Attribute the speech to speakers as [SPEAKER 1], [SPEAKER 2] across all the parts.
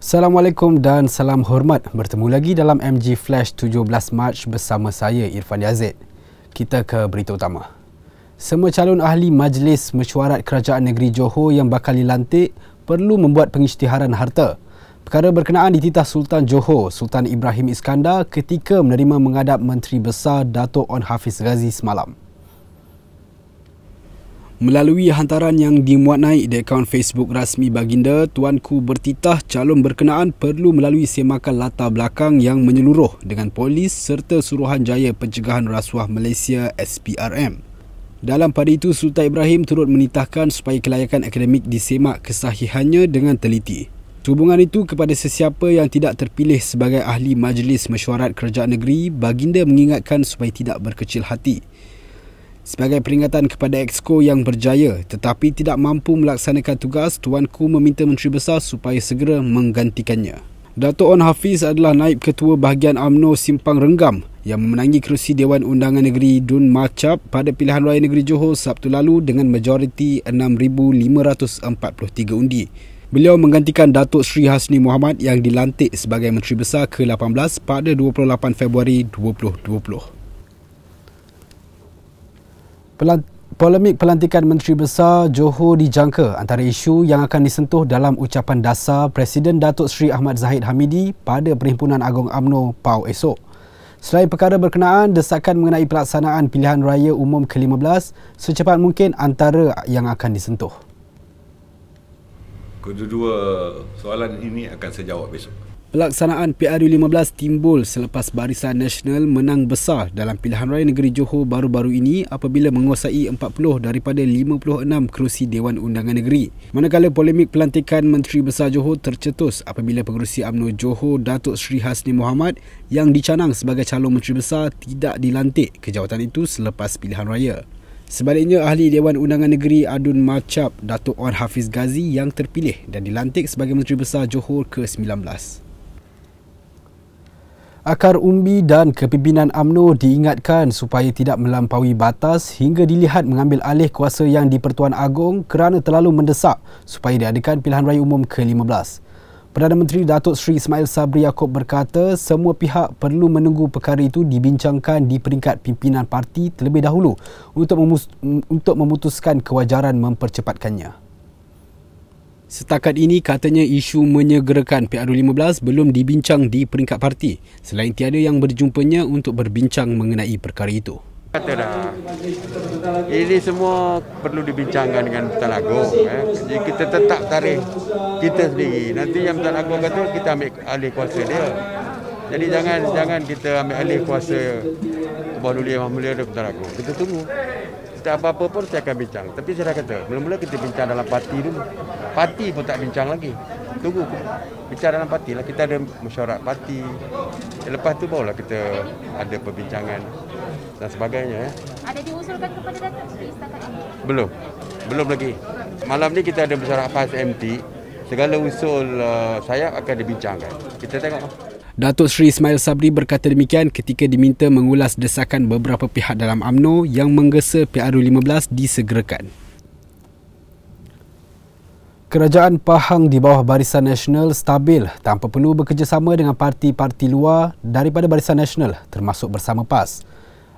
[SPEAKER 1] Assalamualaikum dan salam hormat. Bertemu lagi dalam MG Flash 17 Mac bersama saya Irfan Yazid. Kita ke berita utama. Semua calon ahli Majlis Mesyuarat Kerajaan Negeri Johor yang bakal dilantik perlu membuat pengisytiharan harta. Perkara berkenaan dititah Sultan Johor, Sultan Ibrahim Iskandar ketika menerima menghadap Menteri Besar Dato' Onn Hafiz Ghazi semalam. Melalui hantaran yang dimuat naik di akaun Facebook rasmi baginda, Tuanku bertitah calon berkenaan perlu melalui semakan latar belakang yang menyeluruh dengan polis serta Suruhanjaya Pencegahan Rasuah Malaysia SPRM. Dalam pada itu, Sultan Ibrahim turut menitahkan supaya kelayakan akademik disemak kesahihannya dengan teliti. Hubungan itu kepada sesiapa yang tidak terpilih sebagai ahli Majlis Mesyuarat Kerajaan Negeri, baginda mengingatkan supaya tidak berkecil hati. Sebagai peringatan kepada Exco yang berjaya tetapi tidak mampu melaksanakan tugas, Tuanku meminta Menteri Besar supaya segera menggantikannya. Dato' Onn Hafiz adalah naib ketua bahagian UMNO Simpang Renggam yang memenangi kerusi Dewan Undangan Negeri Dun Macap pada pilihan raya negeri Johor Sabtu lalu dengan majoriti 6,543 undi. Beliau menggantikan Datuk Seri Hasni Mohamad yang dilantik sebagai Menteri Besar ke-18 pada 28 Februari 2020. Polemik pelantikan Menteri Besar Johor dijangka antara isu yang akan disentuh dalam ucapan dasar Presiden Datuk Seri Ahmad Zahid Hamidi pada Perhimpunan Agong UMNO PAU esok. Selain perkara berkenaan, desakan mengenai pelaksanaan pilihan raya umum ke-15 secepat mungkin antara yang akan disentuh.
[SPEAKER 2] Kedua-dua soalan ini akan saya jawab besok.
[SPEAKER 1] Pelaksanaan PRU15 timbul selepas Barisan Nasional menang besar dalam pilihan raya negeri Johor baru-baru ini apabila menguasai 40 daripada 56 kerusi Dewan Undangan Negeri. Manakala polemik pelantikan Menteri Besar Johor tercetus apabila pengerusi UMNO Johor Datuk Seri Hasni Mohamad yang dicanang sebagai calon Menteri Besar tidak dilantik ke jawatan itu selepas pilihan raya. Sebaliknya, ahli Dewan Undangan Negeri Dun Macap Dato' Onn Hafiz Ghazi yang terpilih dan dilantik sebagai Menteri Besar Johor ke-19. Akar umbi dan kepimpinan UMNO diingatkan supaya tidak melampaui batas hingga dilihat mengambil alih kuasa yang di-Pertuan Agong kerana terlalu mendesak supaya diadakan pilihan raya umum ke-15. Perdana Menteri Datuk Seri Ismail Sabri Yaakob berkata semua pihak perlu menunggu perkara itu dibincangkan di peringkat pimpinan parti terlebih dahulu untuk memutuskan kewajaran mempercepatkannya. Setakat ini, katanya isu menyegerakan PRU15 belum dibincang di peringkat parti selain tiada yang berjumpanya untuk berbincang mengenai perkara itu.
[SPEAKER 3] Kata dah, ini semua perlu dibincangkan dengan Pertuan Agong. Jadi kita tetap tarikh kita sendiri. Nanti yang Pertuan Agong kata kita ambil alih kuasa dia. Jadi jangan kita ambil alih kuasa Yang Mulia dan Pertuan Agong. Kita tunggu. Apa-apa pun saya akan bincang. Tapi saya dah kata, mula-mula kita bincang dalam parti dulu. Parti pun tak bincang lagi. Tunggu, bincang dalam parti lah. Kita ada mesyuarat parti. Lepas tu barulah kita ada perbincangan dan sebagainya.
[SPEAKER 4] Ada diusulkan kepada Datuk Seri setakat ini? Belum lagi. Malam ni kita ada mesyuarat PAS MT. Segala usul saya akan dibincangkan. Kita tengok.
[SPEAKER 1] Datuk Seri Ismail Sabri berkata demikian ketika diminta mengulas desakan beberapa pihak dalam UMNO yang menggesa PRU15 disegerakan. Kerajaan Pahang di bawah Barisan Nasional stabil tanpa perlu bekerjasama dengan parti-parti luar daripada Barisan Nasional termasuk bersama PAS.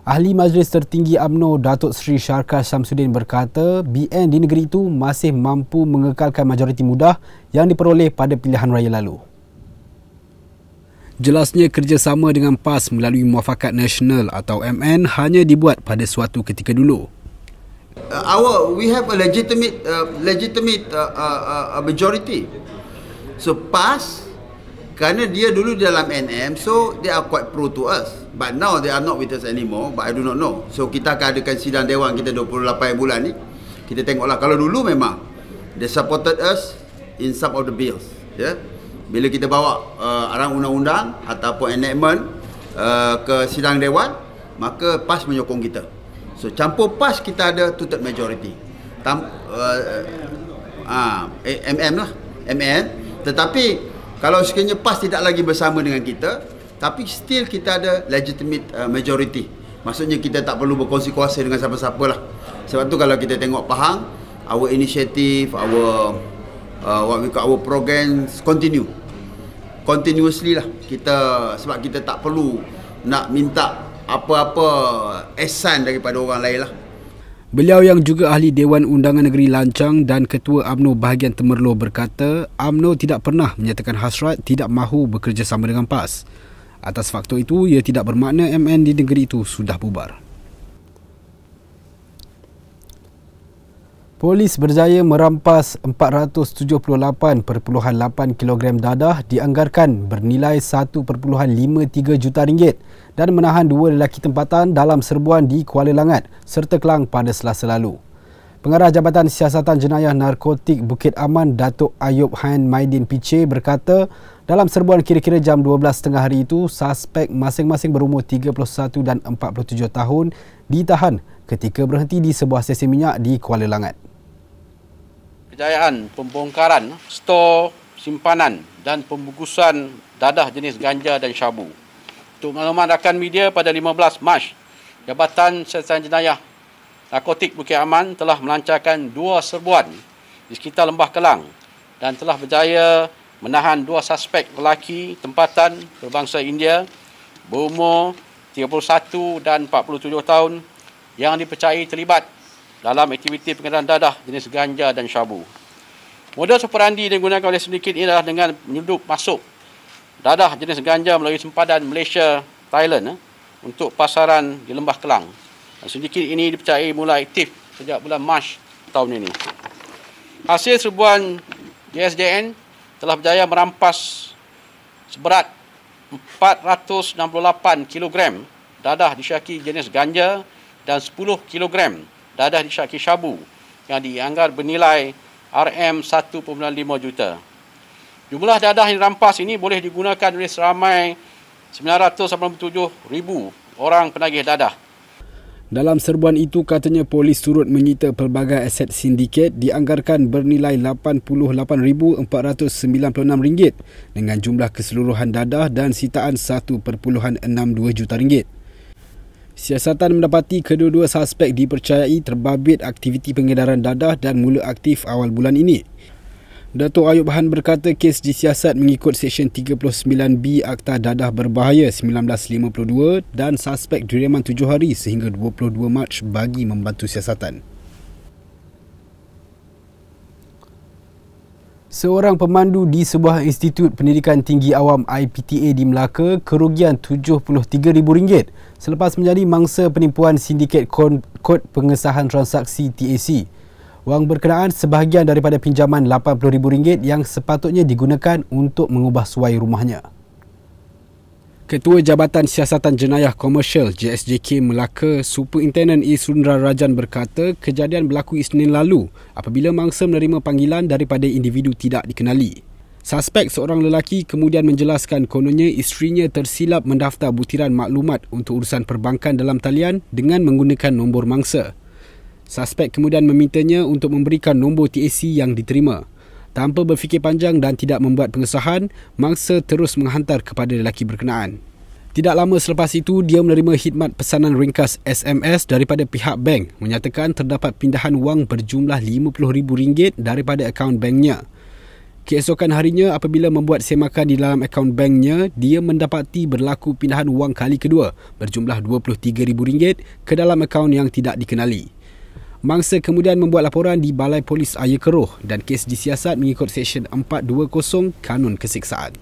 [SPEAKER 1] Ahli Majlis Tertinggi UMNO Datuk Seri Syarkar Syamsuddin berkata BN di negeri itu masih mampu mengekalkan majoriti mudah yang diperoleh pada pilihan raya lalu. Jelasnya kerjasama dengan PAS melalui Muafakat Nasional atau MN hanya dibuat pada suatu ketika dulu.
[SPEAKER 5] We have a legitimate majority. So PAS, kerana dia dulu dalam NM, so they are quite pro to us. But now they are not with us anymore. But I do not know. So kita akan adakan sidang Dewan kita 28 bulan ni. Kita tengoklah. Kalau dulu memang they supported us in some of the bills. Yeah. Bila kita bawa arang undang-undang ataupun enactment ke sidang Dewan, maka PAS menyokong kita. So campur PAS kita ada two-third majority. MM lah, MN. Tetapi kalau sekiranya PAS tidak lagi bersama dengan kita, tapi still kita ada legitimate majority. Maksudnya kita tak perlu berkongsi kuasa dengan siapa-siapa lah. Sebab tu kalau kita tengok Pahang, our initiative, our what we call our programs continue. continuously lah. Sebab kita tak perlu nak minta apa-apa ehsan daripada orang lain lah.
[SPEAKER 1] Beliau yang juga ahli Dewan Undangan Negeri Lancang dan Ketua UMNO bahagian Temerloh berkata UMNO tidak pernah menyatakan hasrat tidak mahu bekerjasama dengan PAS. Atas faktor itu, ia tidak bermakna MN di negeri itu sudah bubar. Polis berjaya merampas 478.8 kg dadah dianggarkan bernilai 1.53 juta ringgit dan menahan dua lelaki tempatan dalam serbuan di Kuala Langat serta Kelang pada Selasa lalu. Pengarah Jabatan Siasatan Jenayah Narkotik Bukit Aman Datuk Ayub Han Maidin Piche berkata dalam serbuan kira-kira jam 12.30 hari itu, suspek masing-masing berumur 31 dan 47 tahun ditahan ketika berhenti di sebuah stesen minyak di Kuala Langat.
[SPEAKER 6] Kejayaan pembongkaran stor simpanan dan pembungkusan dadah jenis ganja dan syabu. Untuk makluman rakan media, pada 15 Mac, Jabatan Siasatan Jenayah Narkotik Bukit Aman telah melancarkan 2 serbuan di sekitar Lembah Kelang dan telah berjaya menahan 2 suspek lelaki tempatan berbangsa India berumur 31 dan 47 tahun yang dipercayai terlibat dalam aktiviti pengedaran dadah jenis ganja dan syabu. Modus operandi yang digunakan oleh sindiket ini adalah dengan menyeludup masuk dadah jenis ganja melalui sempadan Malaysia, Thailand untuk pasaran di Lembah Kelang. Sindiket ini dipercayai mula aktif sejak bulan Mac tahun ini. Hasil serbuan JSJN telah berjaya merampas seberat 468 kg dadah disyaki jenis ganja dan 10 kg dadah disyaki syabu yang dianggar bernilai RM1.5 juta. Jumlah dadah yang dirampas ini boleh digunakan oleh seramai 987,000 orang penagih dadah.
[SPEAKER 1] Dalam serbuan itu, katanya polis turut menyita pelbagai aset sindiket dianggarkan bernilai RM88,496 dengan jumlah keseluruhan dadah dan sitaan RM1.62 juta. Siasatan mendapati kedua-dua suspek dipercayai terbabit aktiviti pengedaran dadah dan mula aktif awal bulan ini. Datuk Ayub Han berkata kes disiasat mengikut Seksyen 39B Akta Dadah Berbahaya 1952 dan suspek direman 7 hari sehingga 22 Mac bagi membantu siasatan. Seorang pemandu di sebuah institut pendidikan tinggi awam IPTA di Melaka kerugian RM73,000 selepas menjadi mangsa penipuan sindiket kod pengesahan transaksi TAC. Wang berkenaan sebahagian daripada pinjaman RM80,000 yang sepatutnya digunakan untuk mengubah suai rumahnya. Ketua Jabatan Siasatan Jenayah Komersial JSJK Melaka, Superintendent Isrundra Rajan berkata kejadian berlaku Isnin lalu apabila mangsa menerima panggilan daripada individu tidak dikenali. Suspek seorang lelaki kemudian menjelaskan kononnya isterinya tersilap mendaftar butiran maklumat untuk urusan perbankan dalam talian dengan menggunakan nombor mangsa. Suspek kemudian memintanya untuk memberikan nombor TAC yang diterima. Tanpa berfikir panjang dan tidak membuat pengesahan, mangsa terus menghantar kepada lelaki berkenaan. Tidak lama selepas itu, dia menerima khidmat pesanan ringkas SMS daripada pihak bank menyatakan terdapat pindahan wang berjumlah RM50,000 daripada akaun banknya. Keesokan harinya, apabila membuat semakan di dalam akaun banknya, dia mendapati berlaku pindahan wang kali kedua berjumlah RM23,000 ke dalam akaun yang tidak dikenali. Mangsa kemudian membuat laporan di Balai Polis Ayer Keroh dan kes disiasat mengikut Seksyen 420 Kanun Keseksaan.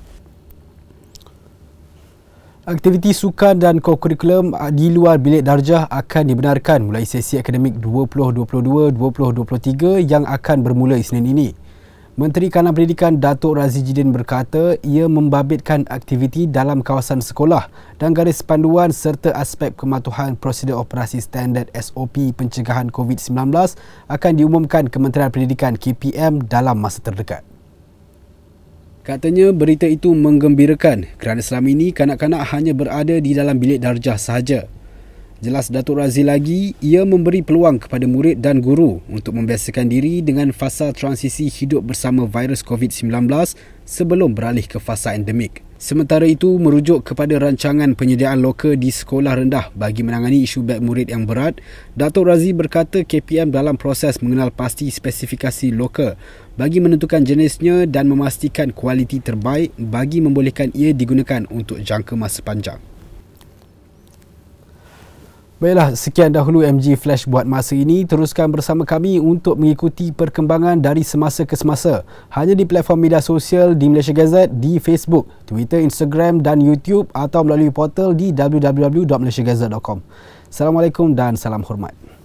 [SPEAKER 1] Aktiviti sukan dan kokurikulum di luar bilik darjah akan dibenarkan mulai sesi akademik 2022-2023 yang akan bermula Isnin ini. Menteri Kanan Pendidikan Datuk Razzie Jidin berkata ia membabitkan aktiviti dalam kawasan sekolah dan garis panduan serta aspek kematuhan prosedur operasi standard SOP pencegahan COVID-19 akan diumumkan Kementerian Pendidikan KPM dalam masa terdekat. Katanya berita itu menggembirakan kerana selama ini kanak-kanak hanya berada di dalam bilik darjah sahaja. Jelas Datuk Razzie lagi, ia memberi peluang kepada murid dan guru untuk membiasakan diri dengan fasa transisi hidup bersama virus COVID-19 sebelum beralih ke fasa endemik. Sementara itu, merujuk kepada rancangan penyediaan loker di sekolah rendah bagi menangani isu beg murid yang berat, Datuk Razi berkata KPM dalam proses mengenal pasti spesifikasi loker bagi menentukan jenisnya dan memastikan kualiti terbaik bagi membolehkan ia digunakan untuk jangka masa panjang. Baiklah, sekian dahulu MG Flash buat masa ini. Teruskan bersama kami untuk mengikuti perkembangan dari semasa ke semasa hanya di platform media sosial di Malaysia Gazette, di Facebook, Twitter, Instagram dan YouTube atau melalui portal di www.malaysiagazette.com. Assalamualaikum dan salam hormat.